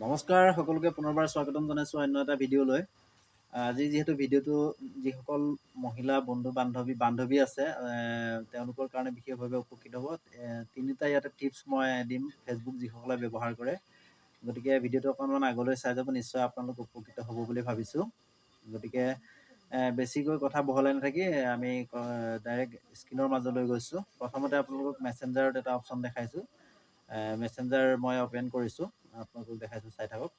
নমস্কাৰ সকলোকে পুনৰবাৰ স্বাগতম জনাইছোঁ অন্য এটা ভিডিঅ'লৈ। আজি যিহেতু ভিডিঅ'টো যিসকল মহিলা বান্ধৱী আছে তেওঁলোকৰ কাৰণে বিশেষভাৱে উপকৃত হ'ব। তিনিটা ইয়াতে টিপছ মই দিম ফেচবুক যিসকলে ব্যৱহাৰ কৰে। গতিকে ভিডিঅ'টো অকণমান আগলৈ চাই যাব, নিশ্চয় আপোনালোক উপকৃত হ'ব বুলি ভাবিছোঁ। গতিকে বেছিকৈ কথা বহলাই নাথাকি আমি ডাইৰেক্ট স্ক্ৰীনৰ মাজলৈ গৈছোঁ। প্ৰথমতে আপোনালোকক মেছেঞ্জাৰত এটা অপশ্যন দেখাইছোঁ। মেছেঞ্জাৰ মই অপেন কৰিছোঁ, আপোনালোকক দেখাইছোঁ, চাই থাকক।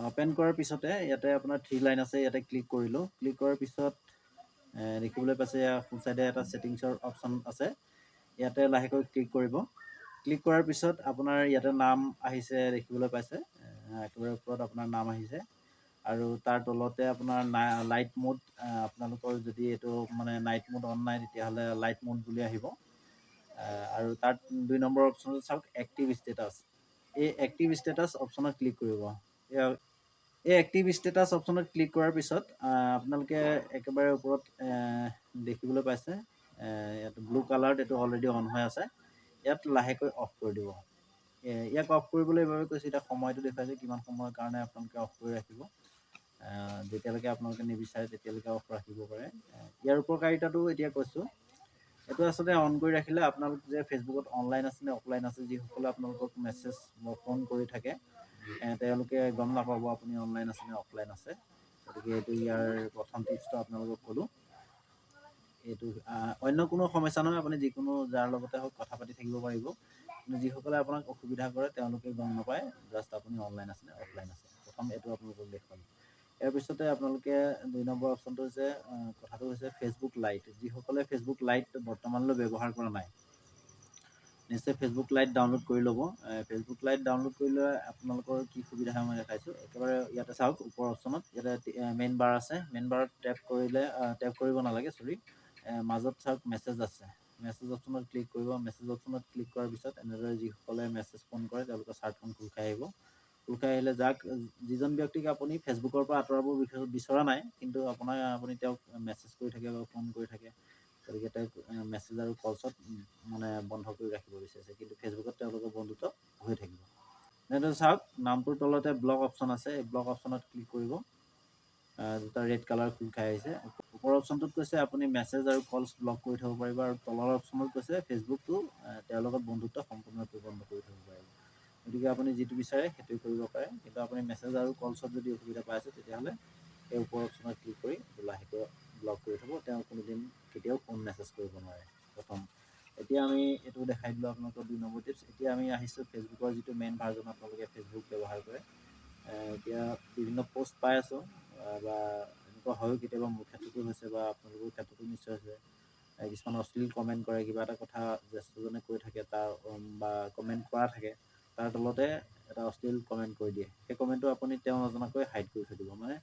অপেন কৰাৰ পিছতে ইয়াতে আপোনাৰ 3 লাইন আছে, ইয়াতে ক্লিক কৰিলোঁ। ক্লিক কৰাৰ পিছত দেখিবলৈ পাইছে সোঁ চাইডে এটা ছেটিংছৰ অপশ্যন আছে, ইয়াতে লাহেকৈ ক্লিক কৰিব। ক্লিক কৰাৰ পিছত আপোনাৰ ইয়াতে নাম আহিছে দেখিবলৈ পাইছে, একেবাৰে ওপৰত আপোনাৰ নাম আহিছে আৰু তাৰ তলতে আপোনাৰ লাইট মোড, আপোনালোকৰ যদি এইটো মানে নাইট মোড অন নাই তেতিয়াহ'লে লাইট মোড বুলি আহিব। আৰু তাত 2 নম্বৰ অপশ্যনটো চাওক, এক্টিভ ষ্টেটাছ। এই এক্টিভ ষ্টেটাছ অপশ্যনত ক্লিক কৰিব। এই এক্টিভ ষ্টেটাছ অপশ্যনত ক্লিক কৰাৰ পিছত আপোনালোকে একেবাৰে ওপৰত দেখিবলৈ পাইছে ইয়াত ব্লু কালাৰত এইটো অলৰেডি অন হৈ আছে, ইয়াত লাহেকৈ অফ কৰি দিব। ইয়াক অফ কৰিবলৈ এইবাবে কৈছোঁ, এতিয়া সময়টো দেখুৱাইছে কিমান সময়ৰ কাৰণে আপোনালোকে অফ কৰি ৰাখিব। যেতিয়ালৈকে আপোনালোকে নিবিচাৰে তেতিয়ালৈকে অফ ৰাখিব পাৰে। ইয়াৰ উপকাৰিতাটো এতিয়া কৈছোঁ। এইটো আচলতে অন কৰি ৰাখিলে আপোনালোক যে ফেচবুকত অনলাইন আছে নে অফলাইন আছে, যিসকলে আপোনালোকক মেছেজ বা ফোন কৰি থাকে তেওঁলোকে গম নাপাব আপুনি অনলাইন আছে নে অফলাইন আছে। গতিকে এইটো ইয়াৰ প্ৰথম টিপছটো আপোনালোকক ক'লোঁ। এইটো অন্য কোনো সমস্যা নহয়, আপুনি যিকোনো যাৰ লগতে হওক কথা পাতি থাকিব পাৰিব। কিন্তু যিসকলে আপোনাক অসুবিধা কৰে তেওঁলোকে গম নাপায় জাষ্ট আপুনি অনলাইন আছে নে অফলাইন আছে। প্ৰথম এইটো আপোনালোকক দেখুৱালোঁ। ইয়াৰ পিছতে আপোনালোকে 2 নম্বৰ অপশ্যনটো হৈছে, কথাটো হৈছে ফেচবুক লাইট। যিসকলে ফেচবুক লাইট বৰ্তমানলৈ ব্যৱহাৰ কৰা নাই, নিশ্চয় ফেচবুক লাইট ডাউনলোড কৰি ল'ব। ফেচবুক লাইট ডাউনলোড কৰিলে আপোনালোকৰ কি সুবিধা হয় মই দেখাইছোঁ। একেবাৰে ইয়াতে চাওক ওপৰ অপশ্যনত, ইয়াতে মেইন বাৰ আছে, মেইন বাৰত টেপ কৰিব নালাগে, মাজত চাওক মেছেজ আছে, মেছেজ অপশ্যনত ক্লিক কৰিব। মেছেজ অপশ্যনত ক্লিক কৰাৰ পিছত এনেদৰে যিসকলে মেছেজ ফোন কৰে তেওঁলোকৰ চাৰ্টখন খোল খাই আহিব। খোল খাই আহিলে যিজন ব্যক্তিক আপুনি ফেচবুকৰ পৰা আঁতৰাব বিচৰা নাই, কিন্তু আপুনি তেওঁক মেছেজ কৰি থাকে বা ফোন কৰি থাকে, গতিকে তেওঁক মেছেজ আৰু কলছত মানে বন্ধ কৰি ৰাখিব বিচাৰিছে, কিন্তু ফেচবুকত তেওঁলোকৰ বন্ধুত্ব হৈ থাকিব। এনেদৰে চাওক নামটোৰ তলতে ব্লক অপশ্যন আছে, এই ব্লক অপশ্যনত ক্লিক কৰিব। দুটা ৰেড কালাৰ খোল খাই আহিছে। ওপৰৰ অপশ্যনটোত কৈছে আপুনি মেছেজ আৰু কলছ ব্লক কৰি থ'ব পাৰিব, আৰু তলৰ অপশ্যনত কৈছে ফেচবুকটো তেওঁৰ লগত বন্ধুত্ব সম্পূৰ্ণৰূপে বন্ধ কৰি থ'ব পাৰিব। গতিকে আপুনি যিটো বিচাৰে সেইটোৱে কৰিব পাৰে, কিন্তু আপুনি মেছেজ আৰু কলছত যদি অসুবিধা পাই আছে তেতিয়াহ'লে এই ওপৰৰ অপশ্যনত ক্লিক কৰি লাহেকৈ ব্লক কৰি থ'ব। তেওঁ কোনোদিন কেতিয়াও ফোন মেছেজ কৰিব নোৱাৰে। প্ৰথম এতিয়া আমি এইটো দেখাই দিলোঁ আপোনালোকৰ 2 নম্বৰ টিপছ। এতিয়া আমি আহিছোঁ ফেচবুকৰ যিটো মেইন ভাৰ্জন আপোনালোকে ফেচবুক ব্যৱহাৰ কৰে। এতিয়া বিভিন্ন পোষ্ট পাই আছোঁ, বা এনেকুৱা হয়ো কেতিয়াবা মোৰ ক্ষেত্ৰতো হৈছে বা আপোনালোকৰ ক্ষেত্ৰতো নিশ্চয় হৈছে। কিছুমান অশ্লীল কমেণ্ট কৰে, কিবা এটা কথা জ্যেষ্ঠজনে কৈ থাকে বা কমেণ্ট কৰা থাকে, তাৰ তলতে এটা অশ্লীল কমেণ্ট কৰি দিয়ে। সেই কমেণ্টটো আপুনি তেওঁ নজনাকৈ হাইড কৰি থৈ দিব, মানে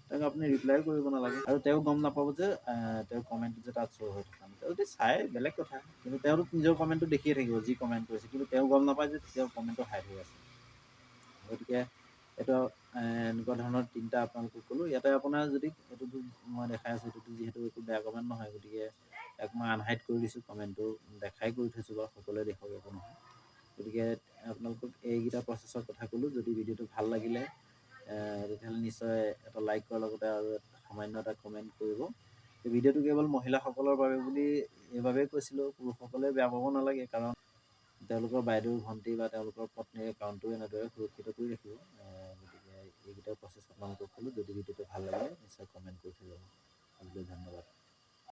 তেওঁক আপুনি ৰিপ্লাইও কৰিব নালাগে আৰু তেওঁ গম নাপাব যে তেওঁৰ কমেণ্টটো যে তাত শ্ব' হৈ থকা নাই। তেওঁ যদি চাই বেলেগ কথা, কিন্তু তেওঁলোক নিজৰ কমেণ্টটো দেখিয়ে থাকিব যি কমেণ্ট কৰিছে, কিন্তু তেওঁ গম নাপায় যে তেওঁৰ কমেণ্টটো হাইড হৈ আছে। গতিকে এইটো এনেকুৱা ধৰণৰ 3টা আপোনালোকক ক'লোঁ। ইয়াতে আপোনাৰ যদি এইটোতো মই দেখাই আছোঁ, এইটোতো যিহেতু একো বেয়া কমেণ্ট নহয়, গতিকে ইয়াক মই আনহাইড কৰি দিছোঁ। কমেণ্টটো দেখাই কৰি থৈছোঁ বাৰু, সকলোৱে দেখক, একো নহয়। গতিকে আপোনালোকক এইকেইটা প্ৰচেছৰ কথা ক'লোঁ। যদি ভিডিঅ'টো ভাল লাগিলে তেতিয়াহ'লে নিশ্চয় এটা লাইক কৰাৰ লগতে আৰু সামান্য এটা কমেণ্ট কৰিব। এই ভিডিঅ'টো কেৱল মহিলাসকলৰ বাবে বুলি এইবাবেই কৈছিলোঁ, পুৰুষসকলে বেয়া পাব নালাগে, কাৰণ তেওঁলোকৰ বাইদেউ ভণ্টি বা তেওঁলোকৰ পত্নীৰ একাউণ্টটো এনেদৰে সুৰক্ষিত কৰি ৰাখিব। গতিকে এইকেইটা প্ৰচেছ আপোনালোকক ক'লোঁ। যদি ভিডিঅ'টো ভাল লাগে নিশ্চয় কমেণ্ট কৰি থৈ যাব। আজিলৈ ধন্যবাদ।